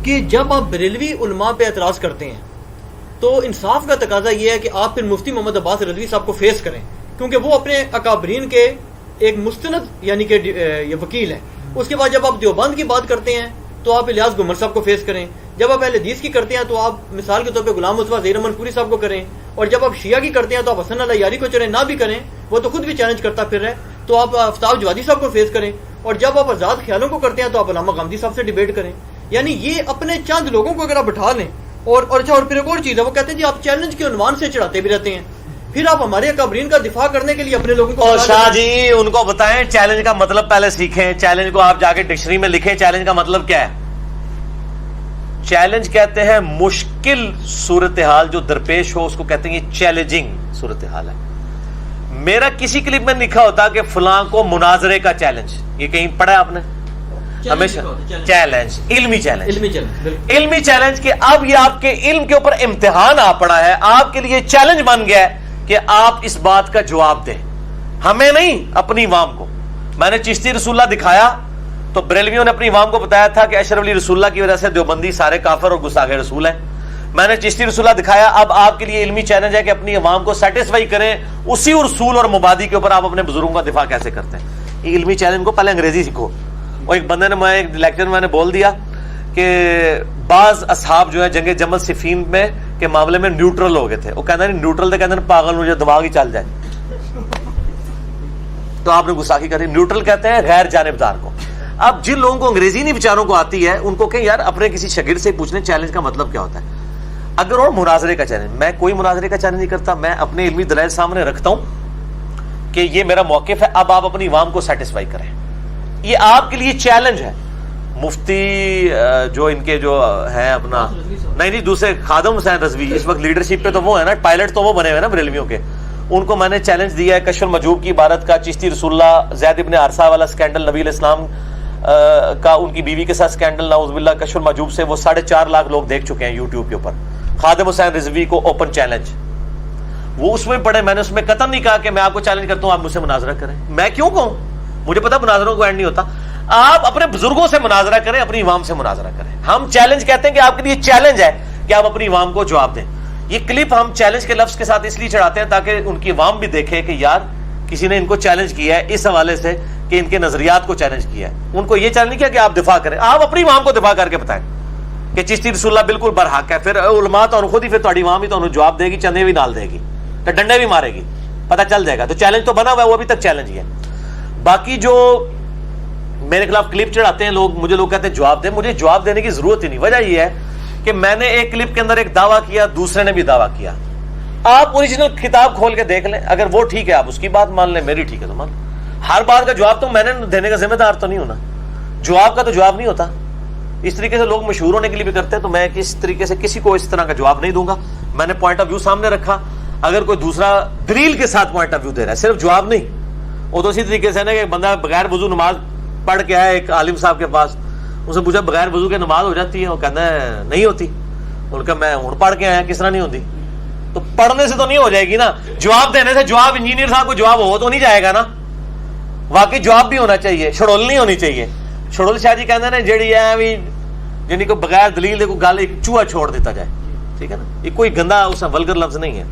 کہ جب آپ بریلوی علماء پہ اعتراض کرتے ہیں تو انصاف کا تقاضا یہ ہے کہ آپ پھر مفتی محمد عباس رضوی صاحب کو فیس کریں، کیونکہ وہ اپنے اکابرین کے ایک مستند یعنی کہ یہ وکیل ہیں. اس کے بعد جب آپ دیوبند کی بات کرتے ہیں تو آپ الیاس گمر صاحب کو فیس کریں. جب آپ اہل حدیث کی کرتے ہیں تو آپ مثال کے طور پہ غلام مصطفیٰ ظہیر احمد پوری صاحب کو کریں. اور جب آپ شیعہ کی کرتے ہیں تو آپ حسن اللہ یاری کو چلیں، نہ بھی کریں، وہ تو خود بھی چیلنج کرتا پھر رہا ہے، تو آپ آفتاب جوادی صاحب کو فیس کریں. اور جب آپ آزاد خیالوں کو کرتے ہیں تو آپ علامہ غامدی صاحب سے ڈیبیٹ کریں. یعنی یہ اپنے چند لوگوں کو اگر آپ بٹھا لیں اور پھر ایک اور چیز ہے، وہ کہتے ہیں جی آپ چیلنج کے عنوان سے چڑھاتے بھی رہتے ہیں، پھر آپ ہمارے اکابرین کا دفاع کرنے کے لیے اپنے لوگوں کو. اور شاہ جی ان کو بتائیں چیلنج کا مطلب پہلے سیکھیں. چیلنج کو آپ جا کے ڈکشنری میں لکھیں چیلنج کا مطلب کیا ہے. چیلنج کہتے ہیں مشکل صورتحال جو درپیش ہو، اس کو کہتے ہیں یہ چیلنجنگ صورتحال ہے. میرا کسی کلپ میں لکھا ہوتا کہ فلاں کو مناظرے کا چیلنج، یہ کہیں پڑھا ہے آپ نے؟ ہمیشہ چیلنج، علمی چیلنج کہ اب یہ آپ کے علم کے اوپر امتحان آ پڑا ہے، آپ کے لیے چیلنج بن گیا ہے کہ آپ اس بات کا جواب دیں، ہمیں نہیں اپنی عوام کو. میں نے چشتی رسول اللہ دکھایا تو بریلویوں نے اپنی عوام کو بتایا تھا کہ اشرف علی رسول اللہ کی وجہ سے دیوبندی سارے کافر اور گستاخ رسول ہیں. میں نے چشتی رسول اللہ دکھایا. اب آپ کے لیے علمی چیلنج ہے کہ اپنی عوام کو سیٹسفائی کریں اسی رسول اور مبادی کے اوپر آپ اپنے بزرگوں کا دفاع کیسے کرتے ہیں. یہ علمی چیلنج کو پہلے انگریزی سیکھو. اور ایک بندے نے میں ایک لیکچر میں نے بول دیا کہ بعض اصحاب جو ہے جنگ جمل صفین میں کے معاملے میں نیوٹرل ہو گئے تھے. وہ کہتے ہیں نیوٹرل تھے، کہتے ہیں پاگل مجھے دماغ ہی چل جائے، تو آپ نے گستاخی کری. نیوٹرل کہتے ہیں غیر جانبدار کو. اب جن لوگوں کو انگریزی نہیں بیچاروں کو آتی ہے ان کو کہ یار اپنے کسی شاگرد سے پوچھ لیں چیلنج کا مطلب کیا ہوتا ہے. اگر اور مناظرے کا چیلنج، میں کوئی مناظرے کا چیلنج نہیں کرتا، میں اپنے علمی دلائل سامنے رکھتا ہوں کہ یہ میرا موقف ہے، اب آپ اپنی عوام کو سیٹسفائی کریں. یہ آپ کے لیے چیلنج ہے. مفتی جو ان کے جو ہیں اپنا نہیں دوسرے خادم حسین رضوی اس وقت لیڈرشپ پہ تو وہ ہے نا، پائلٹ تو وہ بنے ہوئے نا بریلویوں کے. ان کو میں نے چیلنج دیا ہے کشف المجوب کی عبارت کا، چشتی رسول اللہ، زید ابن عرصہ والا سکینڈل، نبی علیہ السلام کا ان کی بیوی کے ساتھ سکینڈل، نعوذ باللہ، کشف المجوب سے وہ 4.5 لاکھ لوگ دیکھ چکے ہیں یوٹیوب کے اوپر. خادم حسین رضوی کو اوپن چیلنج، وہ اس میں پڑھے. میں نے اس میں قطعا نہیں کہا کہ میں آپ کو چیلنج کرتا ہوں آپ مجھ سے مناظرہ کریں. میں کیوں کہوں؟ مجھے پتا مناظروں کو اینڈ نہیں ہوتا. آپ اپنے بزرگوں سے مناظرہ کریں، اپنی عوام سے مناظرہ کریں. ہم چیلنج کہتے ہیں کہ آپ کے لیے چیلنج ہے کہ آپ اپنی عوام کو جواب دیں. یہ کلپ ہم چیلنج کے لفظ کے ساتھ اس لیے چڑھاتے ہیں تاکہ ان کی عوام بھی دیکھے کہ یار کسی نے ان کو چیلنج کیا ہے اس حوالے سے کہ ان کے نظریات کو چیلنج کیا ہے. ان کو یہ چیلنج نہیں کیا کہ آپ دفاع کریں. آپ اپنی عوام کو دفاع کر کے بتائیں کہ چشتی رسول اللہ بالکل برحق ہے. پھر علماء تو خود ہی پھر تہاڈی عوام ہی تو جواب دے گی، چندے بھی نال دے گی، تو ڈنڈے بھی مارے گی، پتہ چل جائے گا. تو چیلنج تو بنا ہوا ہے، وہ ابھی تک چیلنج ہی ہے. باقی جو میرے خلاف کلپ چڑھاتے ہیں لوگ، مجھے لوگ کہتے ہیں جواب دیں. مجھے جواب دینے کی ضرورت ہی نہیں. وجہ یہ ہے کہ میں نے ایک کلپ کے اندر ایک دعویٰ کیا، دوسرے نے بھی دعویٰ کیا. آپ اوریجنل کتاب کھول کے دیکھ لیں، اگر وہ ٹھیک ہے آپ اس کی بات مان لیں، میری ٹھیک ہے تو مان. ہر بات کا جواب تو میں نے دینے کا ذمہ دار تو نہیں ہونا. جواب کا تو جواب نہیں ہوتا. اس طریقے سے لوگ مشہور ہونے کے لیے بھی کرتے ہیں، تو میں کس طریقے سے کسی کو اس طرح کا جواب نہیں دوں گا. میں نے پوائنٹ آف ویو سامنے رکھا. اگر کوئی دوسرا دلیل کے ساتھ پوائنٹ آف ویو دے رہا ہے، صرف جواب نہیں، وہ تو اسی طریقے سے نا کہ بندہ بغیر وضو نماز پڑھ کے آیا ایک عالم صاحب کے پاس، اس نے پوچھا بغیر وضو کے نماز ہو جاتی ہے؟ وہ کہتا ہے نہیں ہوتی. ان کا میں ہوں پڑھ کے آیا، کس طرح نہیں ہوتی؟ تو پڑھنے سے تو نہیں ہو جائے گی نا. جواب دینے سے جواب انجینئر صاحب کو جواب ہو تو نہیں جائے گا نا. واقعی جواب بھی ہونا چاہیے، چھڑول نہیں ہونی چاہیے. چھڑول شاہ جی کہتے ہیں جیڑی ہے بھی جنہیں کو بغیر دلیل دے کو گل ایک چوہا چھوڑ دیتا جائے، ٹھیک ہے نا. یہ کوئی گندا اس میں ولگر لفظ نہیں ہے.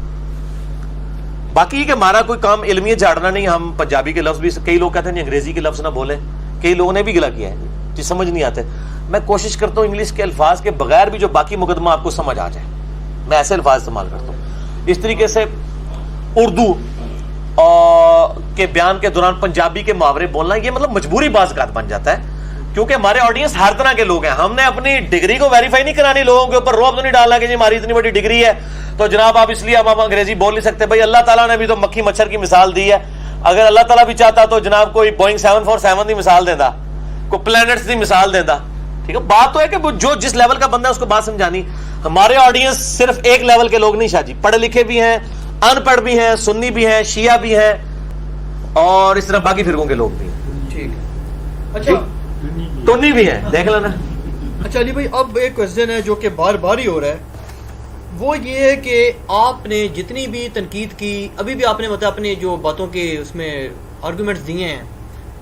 باقی یہ کہ ہمارا کوئی کام علمیت جھاڑنا نہیں. ہم پنجابی کے لفظ بھی، کئی لوگ کہتے ہیں انگریزی کے لفظ نہ بولیں، کئی لوگوں نے بھی گلا کیا ہے جی سمجھ نہیں آتے. میں کوشش کرتا ہوں انگلش کے الفاظ کے بغیر بھی جو باقی مقدمہ آپ کو سمجھ آ جائے، میں ایسے الفاظ استعمال کرتا ہوں. اس طریقے سے اردو کے بیان کے دوران پنجابی کے محاورے بولنا یہ مطلب مجبوری بعض اوقات بن جاتا ہے، کیونکہ ہمارے آڈینس ہر طرح کے لوگ ہیں. ہم نے اپنی ڈگری کو ویریفائی نہیں کرانی، لوگوں کے اوپر رعب تو نہیں ڈالنا کہ جی ہماری اتنی بڑی ڈگری ہے تو جناب آپ اس لیے اب انگریزی بول نہیں سکتے. بھائی اللہ تعالیٰ نے بھی تو مکھی مچھر کی مثال دی ہے. اگر اللہ تعالیٰ بھی چاہتا تو جناب کوئی بوئنگ 747 کی مثال دینا، کوئی پلانٹس کی مثال دینا. ٹھیک ہے، بات تو ہے کہ جو جس لیول کا بندہ ہے اس کو بات سمجھانی. ہمارے آڈینس صرف ایک لیول کے لوگ نہیں شاہ جی، پڑھے لکھے بھی ہیں، ان پڑھ بھی ہیں، سنی بھی ہیں، شیعہ بھی ہیں، اور اس طرح باقی فرقوں کے لوگ بھی ہیں. ٹھیک ہے، اچھا ٹونی بھی ہیں، دیکھ لینا. اچھا علی بھائی، اب ایک کوشچن ہے جو کہ بار بار ہی ہو رہا ہے، وہ یہ ہے کہ آپ نے جتنی بھی تنقید کی، ابھی بھی آپ نے مطلب اپنے جو باتوں کے اس میں آرگومنٹس دیے ہیں،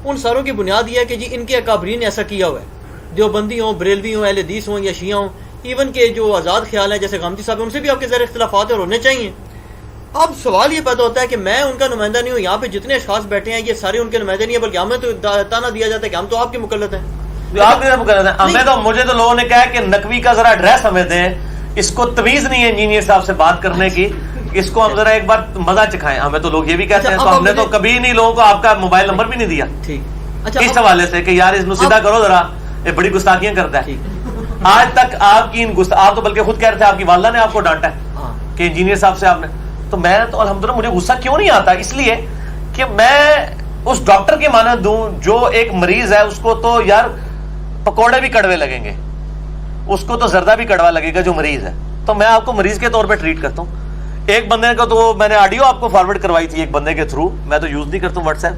ان ساروں کی بنیاد یہ ہے کہ جی ان کے اکابرین نے ایسا کیا ہوا ہے. دیوبندی ہوں، بریلوی ہوں، اہل حدیث ہوں یا شیعہ ہوں، ایون کہ جو آزاد خیال ہیں جیسے غامدی صاحب ہیں، ان سے بھی آپ کے ذرا اختلافات اور ہونے چاہیے. اب سوال یہ پیدا ہوتا ہے کہ میں ان کا نمائندہ نہیں ہوں، یہاں پہ جتنے اشخاص بیٹھے ہیں یہ سارے ان کے نمائندے نہیں ہیں، بلکہ ہمیں تو تانا دیا جاتا ہے کہ ہم تو آپ کے مقلد ہیں. آپ کے مقرر ہیں. ہمیں تو مجھے تو لوگوں نے کہا کہ نقوی کا ذرا ایڈریس ہمیں دیں، اس کو تمیز نہیں ہے انجینئر صاحب سے بات کرنے کی، اس کو ہم ذرا ایک بار مزہ چکھائیں. ہمیں تو لوگ یہ بھی کہتے ہیں، تو ہم نے تو کبھی نہیں لوگوں کو آپ کا موبائل نمبر بھی نہیں دیا ٹھیک. اچھا اس حوالے سے کہ یار اس کو سیدھا کرو ذرا، یہ بڑی گستاخیاں کرتا ہے. آج تک آپ کی آپ تو بلکہ خود کہہ رہے تھے آپ کی والدہ نے آپ کو ڈانٹا ہے کہ انجینئر صاحب سے آپ نے. تو میں تو الحمدللہ مجھے غصہ کیوں نہیں آتا، اس لیے کہ میں اس ڈاکٹر کی مانند دوں جو ایک مریض ہے، اس کو تو یار پکوڑے بھی کڑوے لگیں گے، اس کو تو زردہ بھی کڑوا لگے گا جو مریض ہے. تو میں آپ کو مریض کے طور پہ ٹریٹ کرتا ہوں. ایک بندے کا تو میں نے آڈیو آپ کو فارورڈ کروائی تھی ایک بندے کے تھرو، میں تو یوز نہیں کرتا ہوں واٹس ایپ.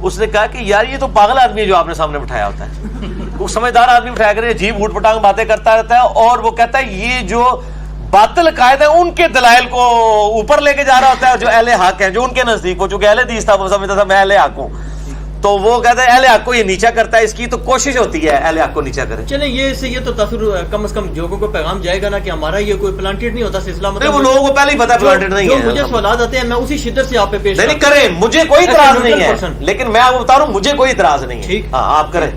اس نے کہا کہ یار یہ تو پاگل آدمی ہے جو آپ نے سامنے بٹھایا ہوتا ہے، وہ سمجھدار آدمی بٹھایا کرے، عجیب اوٹ پٹانگ باتیں کرتا رہتا ہے، اور وہ کہتا ہے یہ جو باطل قائد ہے ان کے دلائل کو اوپر لے کے جا رہا ہوتا ہے، جو اہل حق ہیں جو ان کے نزدیک، وہ چونکہ اہل حدیث تھا وہ سمجھتا تھا میں اہل حق ہوں، تو وہ کہتا ہے اہل حق کو یہ نیچا کرتا ہے. اس کی تو کوشش ہوتی ہے اہل حق کو نیچا کرے. چلیں یہ تو تاثر کم از کم لوگوں کو پیغام جائے گا نا کہ ہمارا یہ کوئی پلانٹیڈ نہیں ہوتا سلسلہ. وہ لوگوں کو پہلے ہی پتا پلانٹیڈ نہیں ہے. جو مجھے سوالات آتے ہیں میں اسی شدت سے آپ پہ پیش نہیں کریں، مجھے کوئی اعتراض نہیں ہے، لیکن میں آپ کو بتا رہا ہوں مجھے کوئی اعتراض نہیں ہے. ہاں آپ کریں.